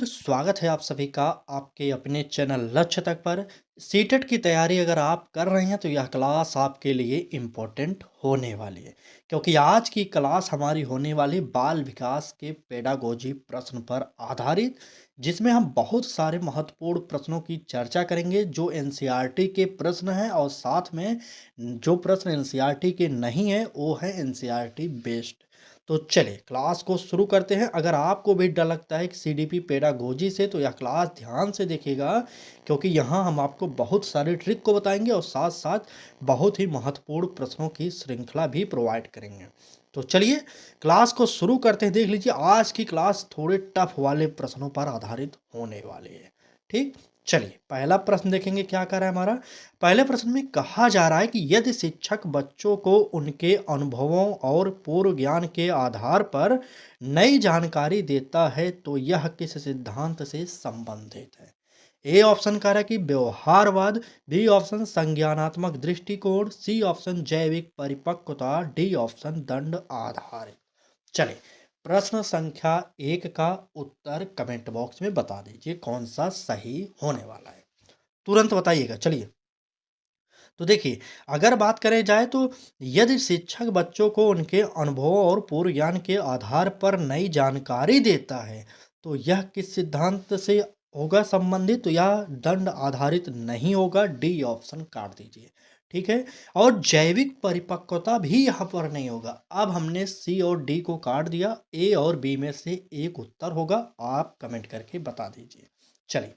तो स्वागत है आप सभी का आपके अपने चैनल लक्ष्य तक पर। सीटेट की तैयारी अगर आप कर रहे हैं तो यह क्लास आपके लिए इम्पोर्टेंट होने वाली है, क्योंकि आज की क्लास हमारी होने वाली बाल विकास के पेडागोजी प्रश्न पर आधारित, जिसमें हम बहुत सारे महत्वपूर्ण प्रश्नों की चर्चा करेंगे जो एनसीईआरटी के प्रश्न हैं, और साथ में जो प्रश्न एनसीईआरटी के नहीं है वो है एनसीईआरटी बेस्ड। तो चलिए क्लास को शुरू करते हैं। अगर आपको भी डर लगता है कि सीडीपी पेडागोजी से, तो यह क्लास ध्यान से देखिएगा, क्योंकि यहाँ हम आपको बहुत सारे ट्रिक को बताएंगे और साथ साथ बहुत ही महत्वपूर्ण प्रश्नों की श्रृंखला भी प्रोवाइड करेंगे। तो चलिए क्लास को शुरू करते हैं। देख लीजिए आज की क्लास थोड़े टफ वाले प्रश्नों पर आधारित होने वाली है। ठीक, चलिए पहला प्रश्न देखेंगे क्या कर रहा है हमारा। पहले प्रश्न में कहा जा रहा है कि यदि शिक्षक बच्चों को उनके अनुभवों और पूर्व ज्ञान के आधार पर नई जानकारी देता है तो यह किस सिद्धांत से संबंधित है। ए ऑप्शन कह रहा है कि व्यवहारवाद, बी ऑप्शन संज्ञानात्मक दृष्टिकोण, सी ऑप्शन जैविक परिपक्वता, डी ऑप्शन दंड आधारित। चलिए प्रश्न संख्या 1 का उत्तर कमेंट बॉक्स में बता दीजिए कौन सा सही होने वाला है, तुरंत बताइएगा। चलिए तो देखिए, अगर बात करें जाए तो यदि शिक्षक बच्चों को उनके अनुभवों और पूर्व ज्ञान के आधार पर नई जानकारी देता है तो यह किस सिद्धांत से होगा संबंधित, तो यह दंड आधारित नहीं होगा, डी ऑप्शन काट दीजिए। ठीक है, और जैविक परिपक्वता भी यहाँ पर नहीं होगा। अब हमने सी और डी को काट दिया, ए और बी में से एक उत्तर होगा, आप कमेंट करके बता दीजिए। चलिए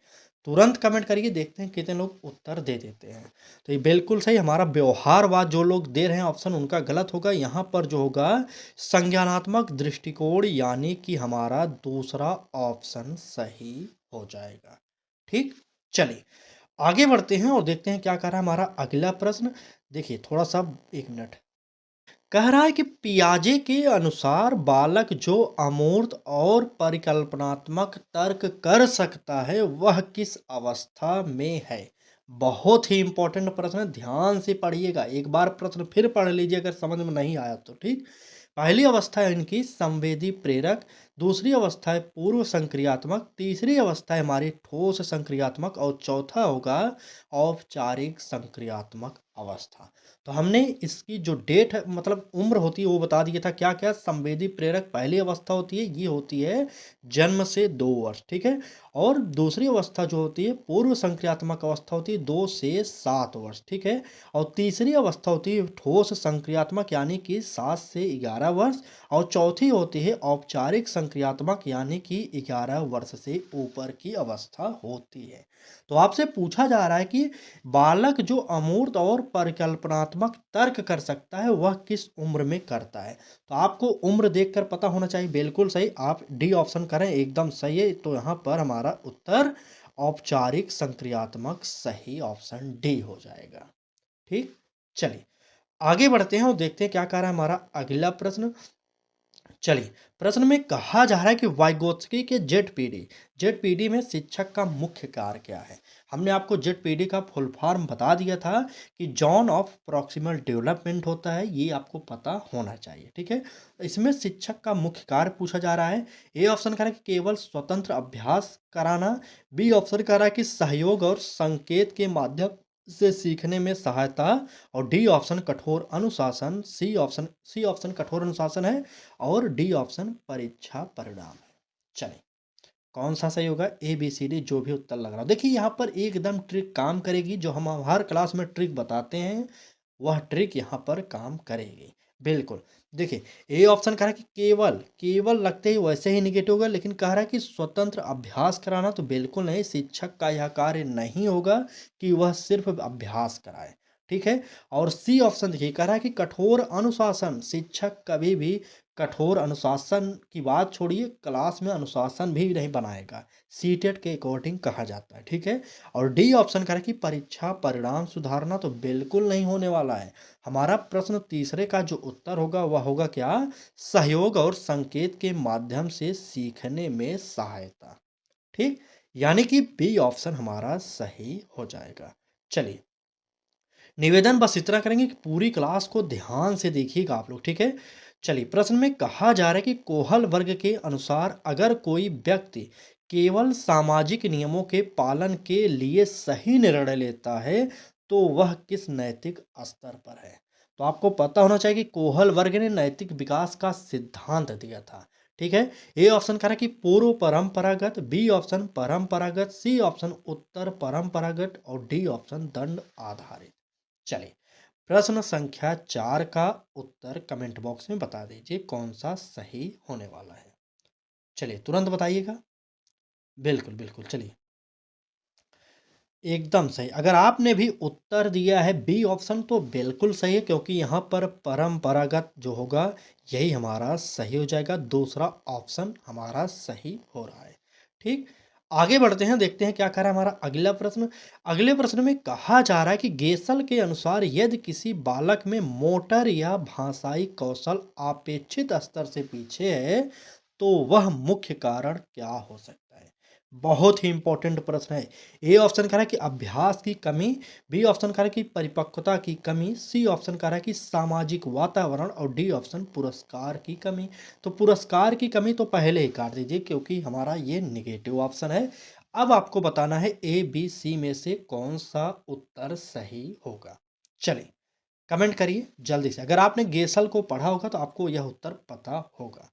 तुरंत कमेंट करिए, देखते हैं कितने लोग उत्तर दे देते हैं। तो ये बिल्कुल सही, हमारा व्यवहारवाद जो लोग दे रहे हैं ऑप्शन उनका गलत होगा। यहाँ पर जो होगा संज्ञानात्मक दृष्टिकोण, यानी कि हमारा दूसरा ऑप्शन सही हो जाएगा। ठीक, चलिए आगे बढ़ते हैं और देखते हैं क्या कह रहा है हमारा अगला प्रश्न। देखिए थोड़ा सा, एक मिनट। कह रहा है कि पियाजे के अनुसार बालक जो अमूर्त और परिकल्पनात्मक तर्क कर सकता है वह किस अवस्था में है। बहुत ही इंपॉर्टेंट प्रश्न है, ध्यान से पढ़िएगा। एक बार प्रश्न फिर पढ़ लीजिए अगर समझ में नहीं आया तो। ठीक, पहली अवस्था है इनकी संवेदी प्रेरक, दूसरी अवस्था है पूर्व संक्रियात्मक, तीसरी अवस्था है हमारी ठोस संक्रियात्मक, और चौथा होगा औपचारिक संक्रियात्मक अवस्था। तो हमने इसकी जो डेट है, मतलब उम्र होती है, वो बता दिया था। क्या क्या संवेदी प्रेरक पहली अवस्था होती है, ये होती है जन्म से 2 वर्ष। ठीक है, और दूसरी अवस्था जो होती है पूर्व संक्रियात्मक अवस्था होती है 2 से 7 वर्ष। ठीक है, और तीसरी अवस्था होती है ठोस संक्रियात्मक यानी कि 7 से 11 वर्ष, और चौथी होती है औपचारिक संक्रियात्मक यानी कि 11 वर्ष से ऊपर की अवस्था होती है। तो आपसे पूछा जा रहा है कि बालक जो अमूर्त और परिकल्पनात्मक तर्क कर सकता है वह किस उम्र में करता है। तो आपको उम्र देखकर पता होना चाहिए। बिल्कुल सही, आप डी ऑप्शन करें, एकदम सही है। तो यहाँ पर हमारा उत्तर औपचारिक संक्रियात्मक सही ऑप्शन डी हो जाएगा। ठीक, चलिए आगे बढ़ते हैं और देखते हैं क्या कह रहा है हमारा अगला प्रश्न। चलिए प्रश्न में कहा जा रहा है कि वाइगोत्स्की के जेडपीडी में शिक्षक का मुख्य कार्य क्या है। हमने आपको जेडपीडी का फुल फॉर्म बता दिया था कि जॉन ऑफ प्रॉक्सिमल डेवलपमेंट होता है, ये आपको पता होना चाहिए। ठीक है, इसमें शिक्षक का मुख्य कार्य पूछा जा रहा है। ए ऑप्शन कह रहा है कि केवल स्वतंत्र अभ्यास कराना, बी ऑप्शन कह रहा है कि सहयोग और संकेत के माध्यम से सीखने में सहायता, और डी ऑप्शन कठोर अनुशासन, सी ऑप्शन कठोर अनुशासन है, और डी ऑप्शन परीक्षा परिणाम है। चलिए कौन सा सही होगा, ए बी सी डी जो भी उत्तर लग रहा हो। देखिए यहाँ पर एकदम ट्रिक काम करेगी, जो हम हर क्लास में ट्रिक बताते हैं वह ट्रिक यहाँ पर काम करेगी। बिल्कुल, देखिए ए ऑप्शन कह रहा है कि केवल केवल लगते ही वैसे ही निगेटिव होगा, लेकिन कह रहा है कि स्वतंत्र अभ्यास कराना, तो बिल्कुल नहीं, शिक्षक का यह कार्य नहीं होगा कि वह सिर्फ अभ्यास कराए। ठीक है, और सी ऑप्शन देखिए कह रहा है कि कठोर अनुशासन, शिक्षक कभी भी कठोर अनुशासन की बात छोड़िए, क्लास में अनुशासन भी नहीं बनाएगा, सीटेट के अकॉर्डिंग कहा जाता है। ठीक है, और डी ऑप्शन कह रहा है कि परीक्षा परिणाम सुधारना, तो बिल्कुल नहीं होने वाला है। हमारा प्रश्न तीसरे का जो उत्तर होगा वह होगा क्या, सहयोग और संकेत के माध्यम से सीखने में सहायता। ठीक, यानी कि बी ऑप्शन हमारा सही हो जाएगा। चलिए निवेदन बस इतना करेंगे कि पूरी क्लास को ध्यान से देखिएगा आप लोग। ठीक है, चलिए प्रश्न में कहा जा रहा है कि कोहल वर्ग के अनुसार अगर कोई व्यक्ति केवल सामाजिक नियमों के पालन के लिए सही निर्णय लेता है तो वह किस नैतिक स्तर पर है। तो आपको पता होना चाहिए कि कोहल वर्ग ने नैतिक विकास का सिद्धांत दिया था। ठीक है। ए ऑप्शन कह रहा है कि पूर्व परंपरागत, बी ऑप्शन परंपरागत, सी ऑप्शन उत्तर परंपरागत और डी ऑप्शन दंड आधारित। चलिए, प्रश्न संख्या 4 का उत्तर कमेंट बॉक्स में बता दीजिए कौन सा सही होने वाला है। चलिए तुरंत बताइएगा। बिल्कुल बिल्कुल, चलिए एकदम सही। अगर आपने भी उत्तर दिया है बी ऑप्शन तो बिल्कुल सही है, क्योंकि यहाँ पर परंपरागत जो होगा यही हमारा सही हो जाएगा। दूसरा ऑप्शन हमारा सही हो रहा है। ठीक, आगे बढ़ते हैं, देखते हैं क्या कह रहा है हमारा अगला प्रश्न। अगले प्रश्न में कहा जा रहा है कि गेसल के अनुसार यदि किसी बालक में मोटर या भाषाई कौशल अपेक्षित स्तर से पीछे है तो वह मुख्य कारण क्या हो सकता है। बहुत ही इंपॉर्टेंट प्रश्न है। ए ऑप्शन कह रहा है कि अभ्यास की कमी, बी ऑप्शन कह रहा है कि परिपक्वता की कमी, सी ऑप्शन कह रहा है कि सामाजिक वातावरण और डी ऑप्शन पुरस्कार की कमी। तो पुरस्कार की कमी तो पहले ही काट दीजिए, क्योंकि हमारा ये निगेटिव ऑप्शन है। अब आपको बताना है ए बी सी में से कौन सा उत्तर सही होगा। चलिए कमेंट करिए जल्दी से। अगर आपने गेसल को पढ़ा होगा तो आपको यह उत्तर पता होगा।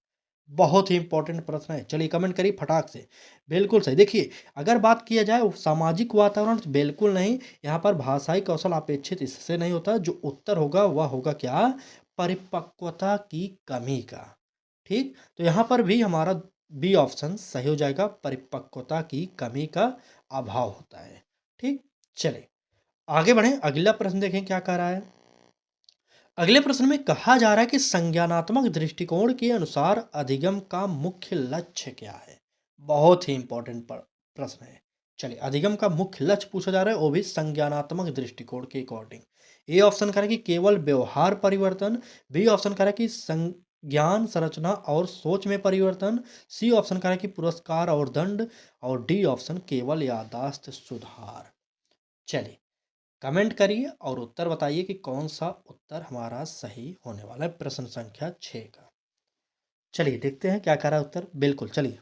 बहुत ही इंपॉर्टेंट प्रश्न है। चलिए कमेंट करिए फटाक से। बिल्कुल सही। देखिए, अगर बात किया जाए सामाजिक वातावरण तो बिल्कुल नहीं। यहाँ पर भाषाई कौशल अपेक्षित इससे नहीं होता। जो उत्तर होगा वह होगा क्या, परिपक्वता की कमी का। ठीक, तो यहाँ पर भी हमारा बी ऑप्शन सही हो जाएगा। परिपक्वता की कमी का अभाव होता है। ठीक, चलिए आगे बढ़ें, अगला प्रश्न देखें क्या कह रहा है। अगले प्रश्न में कहा जा रहा है कि संज्ञानात्मक दृष्टिकोण के अनुसार अधिगम का मुख्य लक्ष्य क्या है। बहुत ही इंपॉर्टेंट प्रश्न है। चलिए, अधिगम का मुख्य लक्ष्य पूछा जा रहा है, वो भी संज्ञानात्मक दृष्टिकोण के अकॉर्डिंग। ए ऑप्शन कह रहा है कि केवल व्यवहार परिवर्तन, बी ऑप्शन कह रहा है कि संज्ञान संरचना और सोच में परिवर्तन, सी ऑप्शन कह रहा है कि पुरस्कार और दंड, और डी ऑप्शन केवल याददाश्त सुधार। चलिए कमेंट करिए और उत्तर बताइए कि कौन सा उत्तर हमारा सही होने वाला है प्रश्न संख्या 6 का। चलिए देखते हैं क्या कह रहा है उत्तर। बिल्कुल चलिए,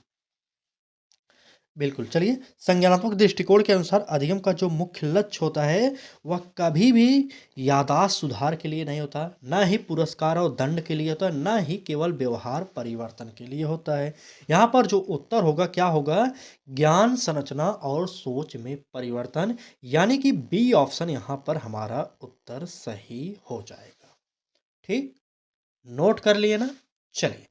बिल्कुल चलिए, संज्ञानात्मक दृष्टिकोण के अनुसार अधिगम का जो मुख्य लक्ष्य होता है वह कभी भी याददाश्त सुधार के लिए नहीं होता, ना ही पुरस्कार और दंड के लिए होता है, ना ही केवल व्यवहार परिवर्तन के लिए होता है। यहाँ पर जो उत्तर होगा क्या होगा, ज्ञान संरचना और सोच में परिवर्तन, यानी कि बी ऑप्शन यहाँ पर हमारा उत्तर सही हो जाएगा। ठीक, नोट कर लिए ना। चलिए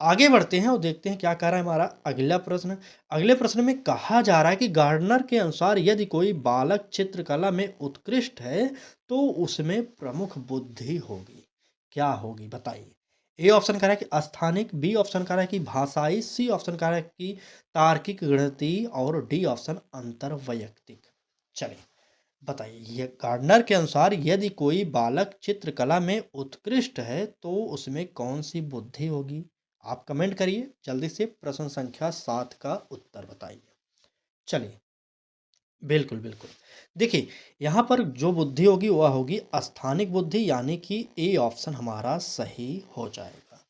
आगे बढ़ते हैं और देखते हैं क्या कह रहा है हमारा अगला प्रश्न। अगले प्रश्न में कहा जा रहा है कि गार्डनर के अनुसार यदि कोई बालक चित्रकला में उत्कृष्ट है तो उसमें प्रमुख बुद्धि होगी। क्या होगी बताइए। ए ऑप्शन कह रहा है कि स्थानिक, बी ऑप्शन कह रहा है कि भाषाई, सी ऑप्शन कह रहा है कि तार्किक गणितीय, और डी ऑप्शन अंतर वैयक्तिक। चलिए बताइए, ये गार्डनर के अनुसार यदि कोई बालक चित्रकला में उत्कृष्ट है तो उसमें कौन सी बुद्धि होगी। आप कमेंट करिए जल्दी से, प्रश्न संख्या 7 का उत्तर बताइए। चलिए बिल्कुल बिल्कुल, देखिए यहाँ पर जो बुद्धि होगी वह होगी स्थानिक बुद्धि, यानी कि ए ऑप्शन हमारा सही हो जाएगा।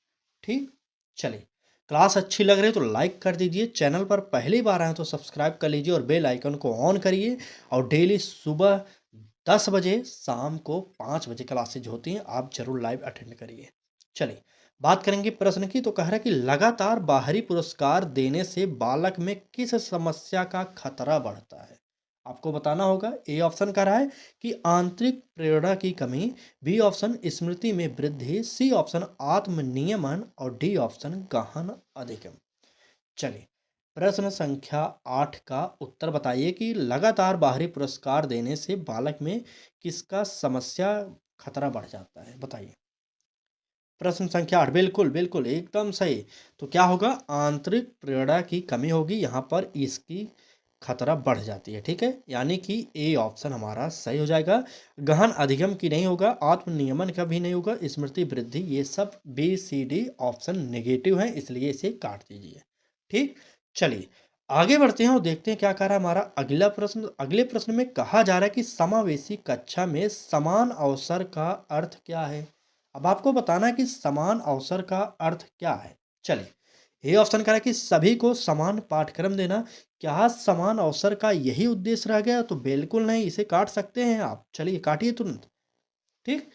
ठीक, चलिए क्लास अच्छी लग रही है तो लाइक कर दीजिए, चैनल पर पहली बार आए तो सब्सक्राइब कर लीजिए और बेल आइकन को ऑन करिए। और डेली सुबह 10 बजे, शाम को 5 बजे क्लासेज होती हैं, आप जरूर लाइव अटेंड करिए। चलिए बात करेंगे प्रश्न की। तो कह रहा है कि लगातार बाहरी पुरस्कार देने से बालक में किस समस्या का खतरा बढ़ता है। आपको बताना होगा। ए ऑप्शन कह रहा है कि आंतरिक प्रेरणा की कमी, बी ऑप्शन स्मृति में वृद्धि, सी ऑप्शन आत्म नियमन, और डी ऑप्शन गहन अधिगम। चलिए प्रश्न संख्या 8 का उत्तर बताइए कि लगातार बाहरी पुरस्कार देने से बालक में किसका समस्या खतरा बढ़ जाता है, बताइए। प्रश्न संख्या 8, बिल्कुल बिल्कुल एकदम सही। तो क्या होगा, आंतरिक प्रेरणा की कमी होगी, यहाँ पर इसकी खतरा बढ़ जाती है। ठीक है, यानी कि ए ऑप्शन हमारा सही हो जाएगा। गहन अधिगम की नहीं होगा, आत्म नियमन का भी नहीं होगा, स्मृति वृद्धि, ये सब B C D option negative है, इसलिए इसे काट दीजिए। ठीक, चलिए आगे बढ़ते हैं और देखते हैं क्या कह रहा है हमारा अगला प्रश्न। अगले प्रश्न में कहा जा रहा है कि समावेशी कक्षा में समान अवसर का अर्थ क्या है। अब आपको बताना है कि समान अवसर का अर्थ क्या है। चलिए ए ऑप्शन कह रहा है कि सभी को समान पाठ्यक्रम देना। क्या समान अवसर का यही उद्देश्य रह गया? तो बिल्कुल नहीं, इसे काट सकते हैं आप। चलिए काटिए तुरंत। ठीक।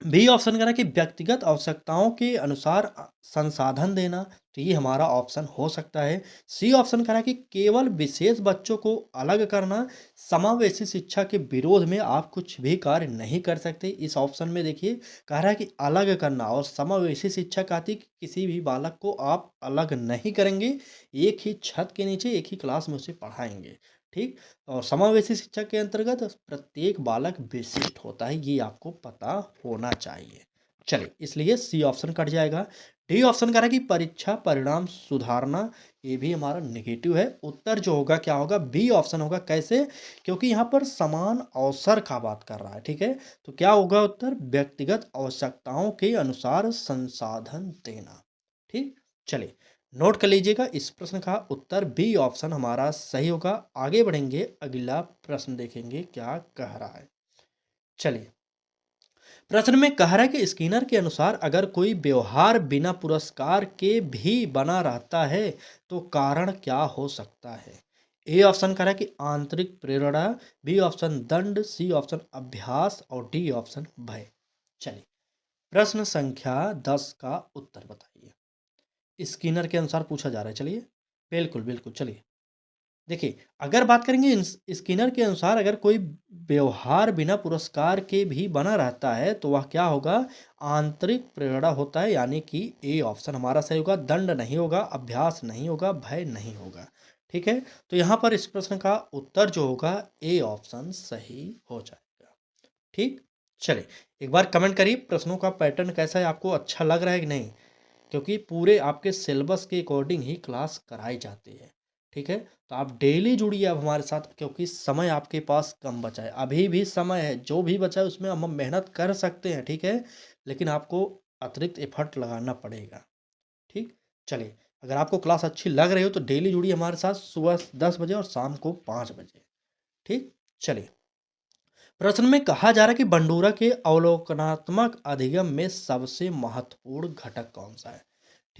बी ऑप्शन कह रहा है कि व्यक्तिगत आवश्यकताओं के अनुसार संसाधन देना। तो ये हमारा ऑप्शन हो सकता है। सी ऑप्शन कह रहा है कि केवल विशेष बच्चों को अलग करना। समावेशी शिक्षा के विरोध में आप कुछ भी कार्य नहीं कर सकते। इस ऑप्शन में देखिए कह रहा है कि अलग करना, और समावेशी शिक्षा कहती है कि किसी भी बालक को आप अलग नहीं करेंगे, एक ही छत के नीचे एक ही क्लास में उसे पढ़ाएंगे। ठीक। और समावेशी शिक्षा के अंतर्गत प्रत्येक बालक विशिष्ट होता है, ये आपको पता होना चाहिए। चलिए, इसलिए सी ऑप्शन कट जाएगा। डी ऑप्शन कह रहा है कि परीक्षा परिणाम सुधारना। ये भी हमारा नेगेटिव है। उत्तर जो होगा क्या होगा? बी ऑप्शन होगा। कैसे? क्योंकि यहाँ पर समान अवसर का बात कर रहा है। ठीक है, तो क्या होगा उत्तर? व्यक्तिगत आवश्यकताओं के अनुसार संसाधन देना। ठीक। चलिए, नोट कर लीजिएगा, इस प्रश्न का उत्तर बी ऑप्शन हमारा सही होगा। आगे बढ़ेंगे, अगला प्रश्न देखेंगे क्या कह रहा है। चलिए, प्रश्न में कह रहा है कि स्किनर के अनुसार अगर कोई व्यवहार बिना पुरस्कार के भी बना रहता है तो कारण क्या हो सकता है? ए ऑप्शन कह रहा है कि आंतरिक प्रेरणा, बी ऑप्शन दंड, सी ऑप्शन अभ्यास और डी ऑप्शन भय। चलिए, प्रश्न संख्या 10 का उत्तर बताइए। स्किनर के अनुसार पूछा जा रहा है। चलिए, बिल्कुल बिल्कुल। चलिए, देखिए, अगर बात करेंगे स्किनर के अनुसार अगर कोई व्यवहार बिना पुरस्कार के भी बना रहता है तो वह क्या होगा? आंतरिक प्रेरणा होता है, यानी कि ए ऑप्शन हमारा सही होगा। दंड नहीं होगा, अभ्यास नहीं होगा, भय नहीं होगा। ठीक है, तो यहाँ पर इस प्रश्न का उत्तर जो होगा ए ऑप्शन सही हो जाएगा। ठीक। चलिए, एक बार कमेंट करिए प्रश्नों का पैटर्न कैसा है, आपको अच्छा लग रहा है कि नहीं? क्योंकि पूरे आपके सिलेबस के अकॉर्डिंग ही क्लास कराई जाती है। ठीक है, तो आप डेली जुड़िए अब हमारे साथ, क्योंकि समय आपके पास कम बचा है। अभी भी समय है, जो भी बचा है उसमें हम मेहनत कर सकते हैं। ठीक है, लेकिन आपको अतिरिक्त एफर्ट लगाना पड़ेगा। ठीक। चलिए, अगर आपको क्लास अच्छी लग रही हो तो डेली जुड़िए हमारे साथ, सुबह 10 बजे और शाम को 5 बजे। ठीक। चलिए, प्रश्न में कहा जा रहा है कि बंडूरा के अवलोकनात्मक अधिगम में सबसे महत्वपूर्ण घटक कौन सा है?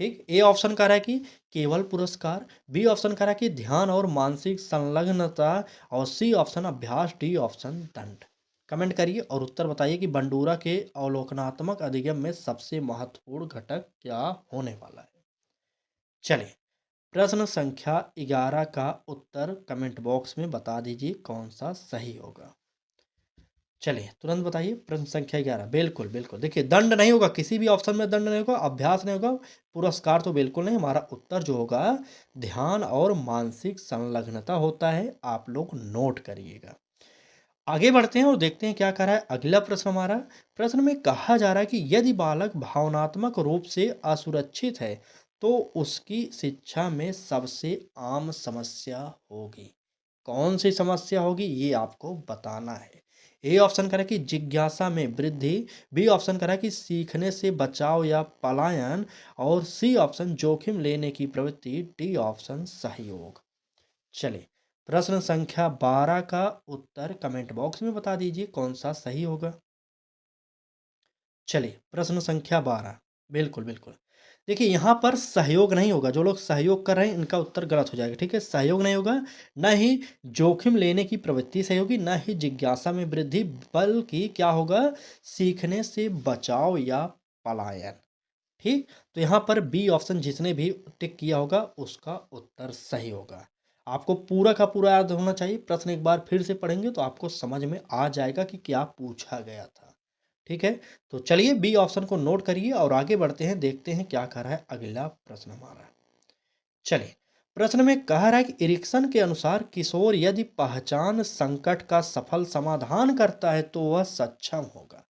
ठीक। ए ऑप्शन कह रहा है कि केवल पुरस्कार, बी ऑप्शन कह रहा है कि ध्यान और मानसिक संलग्नता, और सी ऑप्शन अभ्यास, डी ऑप्शन दंड। कमेंट करिए और उत्तर बताइए कि बंडूरा के अवलोकनात्मक अधिगम में सबसे महत्वपूर्ण घटक क्या होने वाला है। चलिए, प्रश्न संख्या 11 का उत्तर कमेंट बॉक्स में बता दीजिए कौन सा सही होगा। चलिए, तुरंत बताइए। प्रश्न संख्या 11, बिल्कुल बिल्कुल। देखिए, दंड नहीं होगा, किसी भी ऑप्शन में दंड नहीं होगा, अभ्यास नहीं होगा, पुरस्कार तो बिल्कुल नहीं। हमारा उत्तर जो होगा ध्यान और मानसिक संलग्नता होता है। आप लोग नोट करिएगा। आगे बढ़ते हैं और देखते हैं क्या कह रहा है अगला प्रश्न हमारा। प्रश्न में कहा जा रहा है कि यदि बालक भावनात्मक रूप से असुरक्षित है तो उसकी शिक्षा में सबसे आम समस्या होगी। कौन सी समस्या होगी ये आपको बताना है। ए ऑप्शन करें कि जिज्ञासा में वृद्धि, बी ऑप्शन करें कि सीखने से बचाव या पलायन, और सी ऑप्शन जोखिम लेने की प्रवृत्ति, डी ऑप्शन सहयोग। चलिए, प्रश्न संख्या 12 का उत्तर कमेंट बॉक्स में बता दीजिए कौन सा सही होगा। चलिए, प्रश्न संख्या 12, बिल्कुल बिल्कुल। देखिए, यहाँ पर सहयोग नहीं होगा। जो लोग सहयोग कर रहे हैं इनका उत्तर गलत हो जाएगा। ठीक है, सहयोग नहीं होगा, न ही जोखिम लेने की प्रवृत्ति सही होगी, न ही जिज्ञासा में वृद्धि, बल्कि क्या होगा? सीखने से बचाव या पलायन। ठीक। तो यहाँ पर बी ऑप्शन जिसने भी टिक किया होगा उसका उत्तर सही होगा। आपको पूरा का पूरा याद होना चाहिए। प्रश्न एक बार फिर से पढ़ेंगे तो आपको समझ में आ जाएगा कि क्या पूछा गया था। ठीक है, तो चलिए बी ऑप्शन को नोट करिए और आगे बढ़ते हैं, देखते हैं क्या कर रहा है अगला प्रश्न हमारा। चलिए, प्रश्न में कह रहा है कि इरिक्सन के अनुसार किशोर यदि पहचान संकट का सफल समाधान करता है तो वह सक्षम होगा।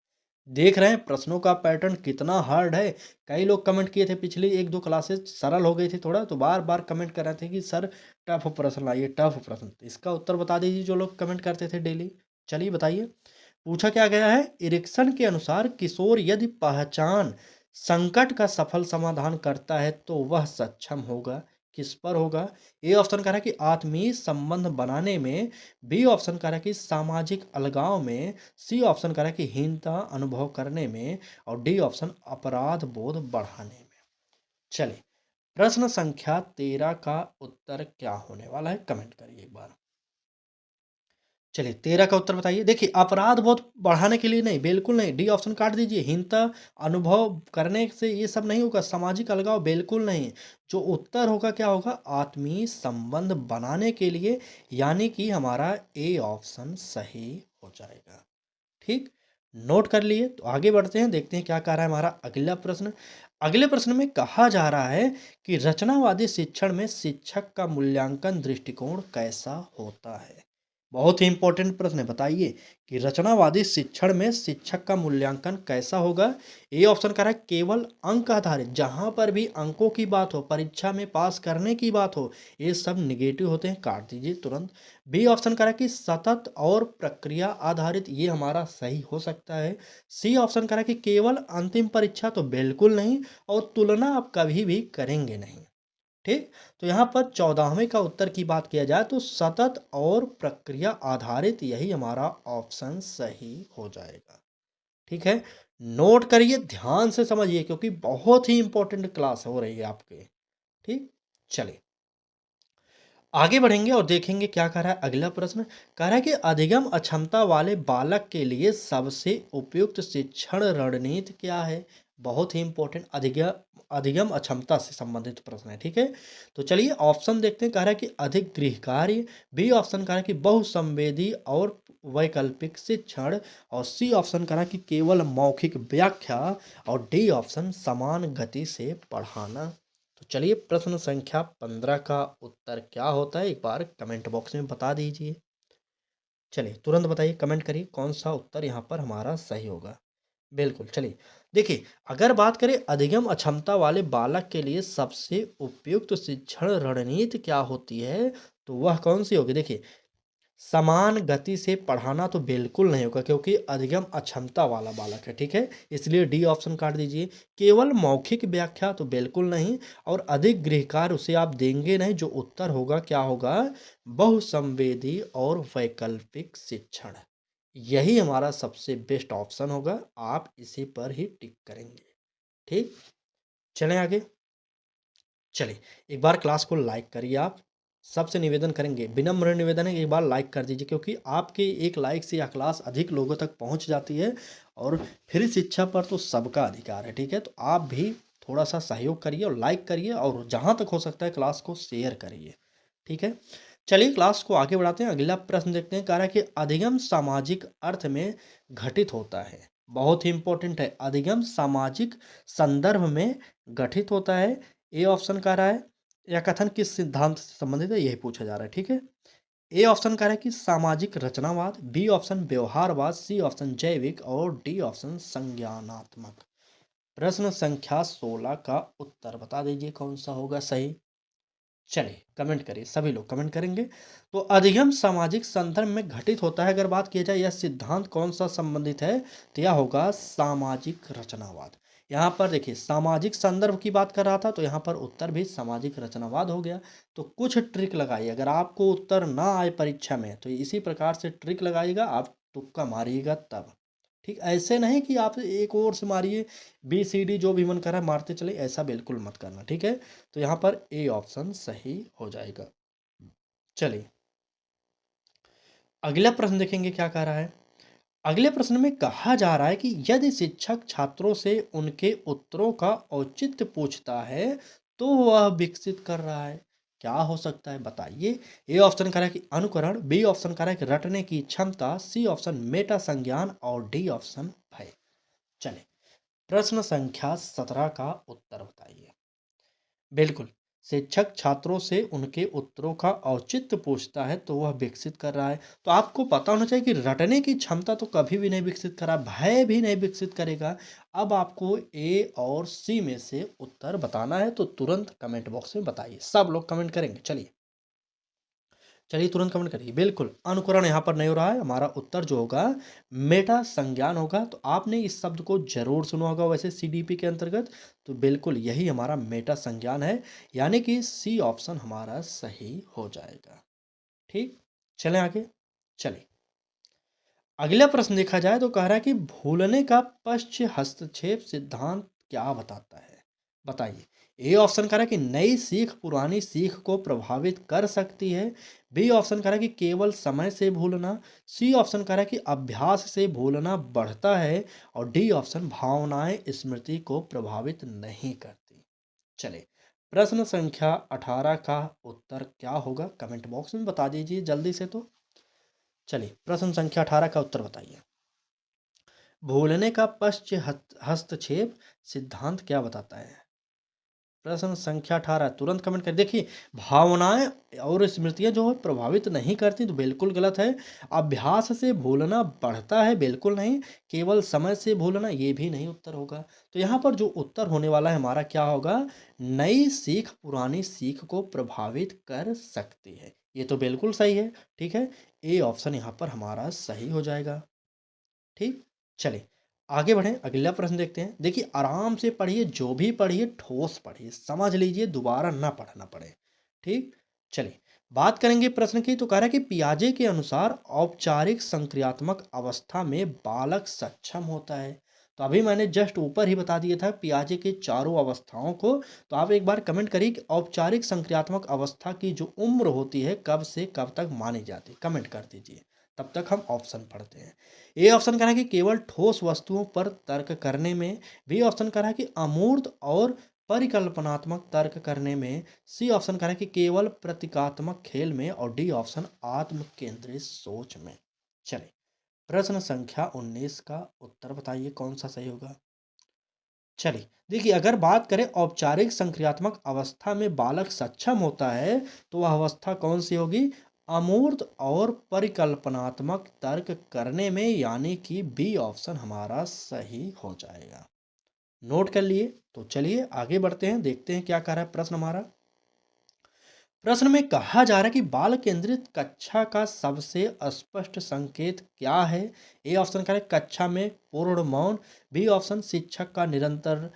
देख रहे हैं प्रश्नों का पैटर्न कितना हार्ड है। कई लोग कमेंट किए थे पिछली एक दो क्लासेस सरल हो गई थी थोड़ा, तो बार बार कमेंट कर रहे थे कि सर टफ प्रश्न लाइए, टफ प्रश्न। इसका उत्तर बता दीजिए जो लोग कमेंट करते थे डेली। चलिए बताइए, पूछा क्या गया है? इरिक्सन के अनुसार किशोर यदि पहचान संकट का सफल समाधान करता है तो वह सक्षम होगा। किस पर होगा? ए ऑप्शन कह रहा है कि आत्मीय संबंध बनाने में, बी ऑप्शन कह रहा है कि सामाजिक अलगाव में, सी ऑप्शन कह रहा है कि हीनता अनुभव करने में, और डी ऑप्शन अपराध बोध बढ़ाने में। चलिए, प्रश्न संख्या 13 का उत्तर क्या होने वाला है, कमेंट करिए एक बार। चलिए 13 का उत्तर बताइए। देखिए अपराध बोध बढ़ाने के लिए नहीं, बिल्कुल नहीं, डी ऑप्शन काट दीजिए। हीनता अनुभव करने से ये सब नहीं होगा, सामाजिक अलगाव बिल्कुल नहीं। जो उत्तर होगा क्या होगा, आत्मीय संबंध बनाने के लिए, यानी कि हमारा ए ऑप्शन सही हो जाएगा। ठीक, नोट कर लिए। तो आगे बढ़ते हैं, देखते हैं क्या कह रहा है हमारा अगला प्रश्न। अगले प्रश्न में कहा जा रहा है कि रचनावादी शिक्षण में शिक्षक का मूल्यांकन दृष्टिकोण कैसा होता है। बहुत ही इंपॉर्टेंट प्रश्न है, बताइए कि रचनावादी शिक्षण में शिक्षक का मूल्यांकन कैसा होगा। ए ऑप्शन कह रहा है केवल अंक आधारित, जहां पर भी अंकों की बात हो, परीक्षा में पास करने की बात हो, ये सब निगेटिव होते हैं, काट दीजिए तुरंत। बी ऑप्शन कह रहा है कि सतत और प्रक्रिया आधारित, ये हमारा सही हो सकता है। सी ऑप्शन कह रहा है कि केवल अंतिम परीक्षा, तो बिल्कुल नहीं, और तुलना आप कभी भी करेंगे नहीं। ठीक, तो यहाँ पर 14वें का उत्तर की बात किया जाए तो सतत और प्रक्रिया आधारित, यही हमारा ऑप्शन सही हो जाएगा। ठीक है, नोट करिए, ध्यान से समझिए, क्योंकि बहुत ही इंपॉर्टेंट क्लास हो रही है आपके। ठीक, चलिए आगे बढ़ेंगे और देखेंगे क्या कह रहा है अगला प्रश्न। कह रहा है कि अधिगम अक्षमता वाले बालक के लिए सबसे उपयुक्त शिक्षण रणनीति क्या है। बहुत ही इंपॉर्टेंट, अधिगम अक्षमता से संबंधित प्रश्न है। ठीक है, तो चलिए ऑप्शन देखते हैं। कह रहा है कि अधिक गृह कार्य, बी ऑप्शन कह रहा है कि बहुसंवेदी और वैकल्पिक शिक्षण, और सी ऑप्शन कह रहा है कि केवल मौखिक व्याख्या, और डी ऑप्शन समान गति से पढ़ाना। तो चलिए प्रश्न संख्या 15 का उत्तर क्या होता है, एक बार कमेंट बॉक्स में बता दीजिए। चलिए तुरंत बताइए, कमेंट करिए कौन सा उत्तर यहाँ पर हमारा सही होगा। बिल्कुल, चलिए देखिए, अगर बात करें अधिगम अक्षमता वाले बालक के लिए सबसे उपयुक्त शिक्षण रणनीति क्या होती है, तो वह कौन सी होगी। देखिए समान गति से पढ़ाना तो बिल्कुल नहीं होगा, क्योंकि अधिगम अक्षमता वाला बालक है। ठीक है, इसलिए डी ऑप्शन काट दीजिए। केवल मौखिक व्याख्या तो बिल्कुल नहीं, और अधिक गृह कार्य उसे आप देंगे नहीं। जो उत्तर होगा क्या होगा, बहुसंवेदी और वैकल्पिक शिक्षण, यही हमारा सबसे बेस्ट ऑप्शन होगा। आप इसी पर ही टिक करेंगे। ठीक, चलें आगे। चलिए एक बार क्लास को लाइक करिए। आप सबसे निवेदन करेंगे, विनम्र निवेदन है, एक बार लाइक कर दीजिए, क्योंकि आपके एक लाइक से यह क्लास अधिक लोगों तक पहुंच जाती है। और फ्री शिक्षा पर तो सबका अधिकार है। ठीक है, तो आप भी थोड़ा सा सहयोग करिए और लाइक करिए, और जहां तक हो सकता है क्लास को शेयर करिए। ठीक है, चलिए क्लास को आगे बढ़ाते हैं। अगला प्रश्न देखते हैं। कह रहा है कि अधिगम सामाजिक अर्थ में घटित होता है। बहुत ही इंपॉर्टेंट है, अधिगम सामाजिक संदर्भ में गठित होता है। ए ऑप्शन कह रहा है, यह कथन किस सिद्धांत से संबंधित है, यही पूछा जा रहा है। ठीक है, ए ऑप्शन कह रहा है कि सामाजिक रचनावाद, बी ऑप्शन व्यवहारवाद, सी ऑप्शन जैविक, और डी ऑप्शन संज्ञानात्मक। प्रश्न संख्या 16 का उत्तर बता दीजिए कौन सा होगा सही। चलिए कमेंट करिए, सभी लोग कमेंट करेंगे। तो अधिगम सामाजिक संदर्भ में घटित होता है, अगर बात की जाए यह सिद्धांत कौन सा संबंधित है, तो यह होगा सामाजिक रचनावाद। यहाँ पर देखिए सामाजिक संदर्भ की बात कर रहा था, तो यहाँ पर उत्तर भी सामाजिक रचनावाद हो गया। तो कुछ ट्रिक लगाइए, अगर आपको उत्तर ना आए परीक्षा में तो इसी प्रकार से ट्रिक लगाइएगा, आप तुक्का मारिएगा तब। ठीक, ऐसे नहीं कि आप एक ओर से मारिए, बी सी डी जो भी मन कर रहा है मारते चले, ऐसा बिल्कुल मत करना। ठीक है, तो यहाँ पर ए ऑप्शन सही हो जाएगा। चलिए अगला प्रश्न देखेंगे क्या कह रहा है। अगले प्रश्न में कहा जा रहा है कि यदि शिक्षक छात्रों से उनके उत्तरों का औचित्य पूछता है तो वह विकसित कर रहा है। क्या हो सकता है बताइए। ए ऑप्शन कह रहा है कि अनुकरण, बी ऑप्शन कह रहा है कि रटने की क्षमता, सी ऑप्शन मेटा संज्ञान, और डी ऑप्शन भय। चले प्रश्न संख्या 17 का उत्तर बताइए। बिल्कुल, शिक्षक छात्रों से उनके उत्तरों का औचित्य पूछता है तो वह विकसित कर रहा है। तो आपको पता होना चाहिए कि रटने की क्षमता तो कभी भी नहीं विकसित करा, भय भी नहीं विकसित करेगा। अब आपको ए और सी में से उत्तर बताना है, तो तुरंत कमेंट बॉक्स में बताइए, सब लोग कमेंट करेंगे। चलिए चलिए तुरंत कमेंट करिए। बिल्कुल अनुकरण यहाँ पर नहीं हो रहा है, हमारा उत्तर जो होगा मेटा संज्ञान होगा। तो आपने इस शब्द को जरूर सुना होगा वैसे सीडीपी के अंतर्गत, तो बिल्कुल यही हमारा मेटा संज्ञान है, यानी कि सी ऑप्शन हमारा सही हो जाएगा। ठीक, चलें आगे। चलिए अगला प्रश्न देखा जाए तो कह रहा है कि भूलने का पश्च हस्तक्षेप सिद्धांत क्या बताता है, बताइए। ए ऑप्शन कह रहा है कि नई सीख पुरानी सीख को प्रभावित कर सकती है। बी ऑप्शन कह रहा है कि केवल समय से भूलना। सी ऑप्शन कह रहा है कि अभ्यास से भूलना बढ़ता है। और डी ऑप्शन भावनाएं स्मृति को प्रभावित नहीं करती। चलिए, प्रश्न संख्या 18 का उत्तर क्या होगा कमेंट बॉक्स में बता दीजिए जल्दी से। तो चलिए, प्रश्न संख्या 18 का उत्तर बताइए। भूलने का पश्च हस्तक्षेप सिद्धांत क्या बताता है? प्रश्न संख्या 18 तुरंत कमेंट कर देखिए। भावनाएं और स्मृतियां जो है प्रभावित नहीं करती तो बिल्कुल गलत है। अभ्यास से भूलना बढ़ता है, बिल्कुल नहीं। केवल समय से भूलना, ये भी नहीं उत्तर होगा। तो यहाँ पर जो उत्तर होने वाला है हमारा क्या होगा? नई सीख पुरानी सीख को प्रभावित कर सकती है। ये तो बिल्कुल सही है। ठीक है, ए ऑप्शन यहाँ पर हमारा सही हो जाएगा। ठीक, चलिए आगे बढ़ें, अगला प्रश्न देखते हैं। देखिए, आराम से पढ़िए, जो भी पढ़िए ठोस पढ़िए, समझ लीजिए, दोबारा ना पढ़ना पड़े। ठीक, चलिए बात करेंगे प्रश्न की। तो कह रहा है कि पियाजे के अनुसार औपचारिक संक्रियात्मक अवस्था में बालक सक्षम होता है। तो अभी मैंने जस्ट ऊपर ही बता दिया था पियाजे के चारों अवस्थाओं को। तो आप एक बार कमेंट करिए कि औपचारिक संक्रियात्मक अवस्था की जो उम्र होती है कब से कब तक मानी जाती है, कमेंट कर दीजिए। तब तक हम ऑप्शन पढ़ते हैं। ए ऑप्शन कह रहा है कि केवल ठोस वस्तुओं पर तर्क करने में। बी ऑप्शन कह रहा है कि अमूर्त और परिकल्पनात्मक तर्क करने में। सी ऑप्शन कह रहा है कि केवल प्रतीकात्मक खेल में। और डी ऑप्शन आत्म केंद्रित सोच में। चलिए, प्रश्न संख्या 19 का उत्तर बताइए कौन सा सही होगा। चलिए देखिए, अगर बात करें औपचारिक संक्रियात्मक अवस्था में बालक सक्षम होता है तो वह अवस्था कौन सी होगी? अमूर्त और परिकल्पनात्मक तर्क करने में, यानी कि बी ऑप्शन हमारा सही हो जाएगा। नोट कर लिए? तो चलिए आगे बढ़ते हैं, देखते हैं क्या कह रहा है प्रश्न हमारा। प्रश्न में कहा जा रहा है कि बाल केंद्रित कक्षा का सबसे स्पष्ट संकेत क्या है? ए ऑप्शन करें कक्षा में पूर्ण मौन। बी ऑप्शन शिक्षक का नियंत्रण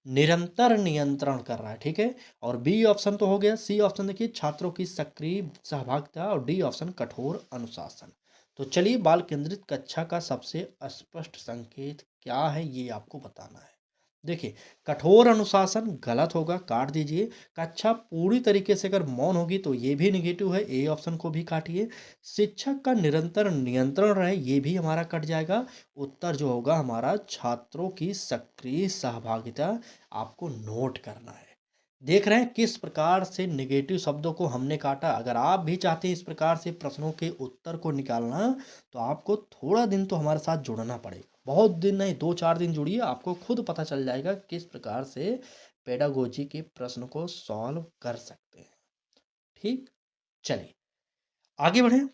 निरंतर नियंत्रण कर रहा है। ठीक है, और बी ऑप्शन तो हो गया। सी ऑप्शन देखिए छात्रों की सक्रिय सहभागिता। और डी ऑप्शन कठोर अनुशासन। तो चलिए, बाल केंद्रित कक्षा का सबसे स्पष्ट संकेत क्या है ये आपको बताना है। देखिए, कठोर अनुशासन गलत होगा, काट दीजिए। कक्षा पूरी तरीके से अगर मौन होगी तो ये भी निगेटिव है, ए ऑप्शन को भी काटिए। शिक्षक का निरंतर नियंत्रण रहे, ये भी हमारा कट जाएगा। उत्तर जो होगा हमारा छात्रों की सक्रिय सहभागिता, आपको नोट करना है। देख रहे हैं किस प्रकार से नेगेटिव शब्दों को हमने काटा। अगर आप भी चाहते हैं इस प्रकार से प्रश्नों के उत्तर को निकालना तो आपको थोड़ा दिन तो हमारे साथ जुड़ना पड़ेगा। बहुत दिन नहीं, 2-4 दिन जुड़िए, आपको खुद पता चल जाएगा किस प्रकार से पेडागोजी के प्रश्न को सॉल्व कर सकते हैं। ठीक, चलिए आगे बढ़ें।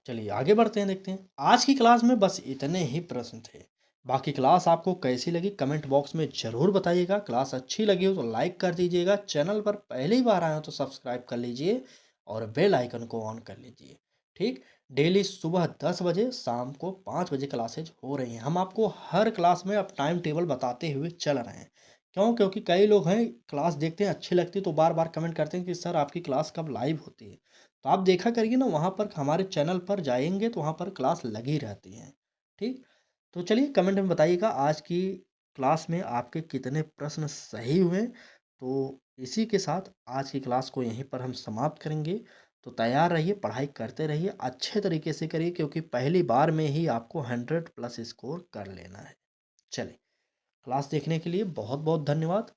चलिए आगे बढ़ते हैं, देखते हैं। आज की क्लास में बस इतने ही प्रश्न थे। बाकी क्लास आपको कैसी लगी कमेंट बॉक्स में ज़रूर बताइएगा। क्लास अच्छी लगी हो तो लाइक कर दीजिएगा। चैनल पर पहली बार आए हो तो सब्सक्राइब कर लीजिए और बेल आइकन को ऑन कर लीजिए। ठीक, डेली सुबह 10 बजे, शाम को 5 बजे क्लासेज हो रही हैं। हम आपको हर क्लास में अब टाइम टेबल बताते हुए चल रहे हैं। क्यों? क्योंकि कई लोग हैं क्लास देखते हैं, अच्छी लगती है तो बार बार कमेंट करते हैं कि सर आपकी क्लास कब लाइव होती है। तो आप देखा करिए ना, वहाँ पर हमारे चैनल पर जाएंगे तो वहाँ पर क्लास लगी रहती हैं। ठीक, तो चलिए कमेंट में बताइएगा आज की क्लास में आपके कितने प्रश्न सही हुए। तो इसी के साथ आज की क्लास को यहीं पर हम समाप्त करेंगे। तो तैयार रहिए, पढ़ाई करते रहिए, अच्छे तरीके से करिए, क्योंकि पहली बार में ही आपको 100+ स्कोर कर लेना है। चलिए, क्लास देखने के लिए बहुत बहुत धन्यवाद।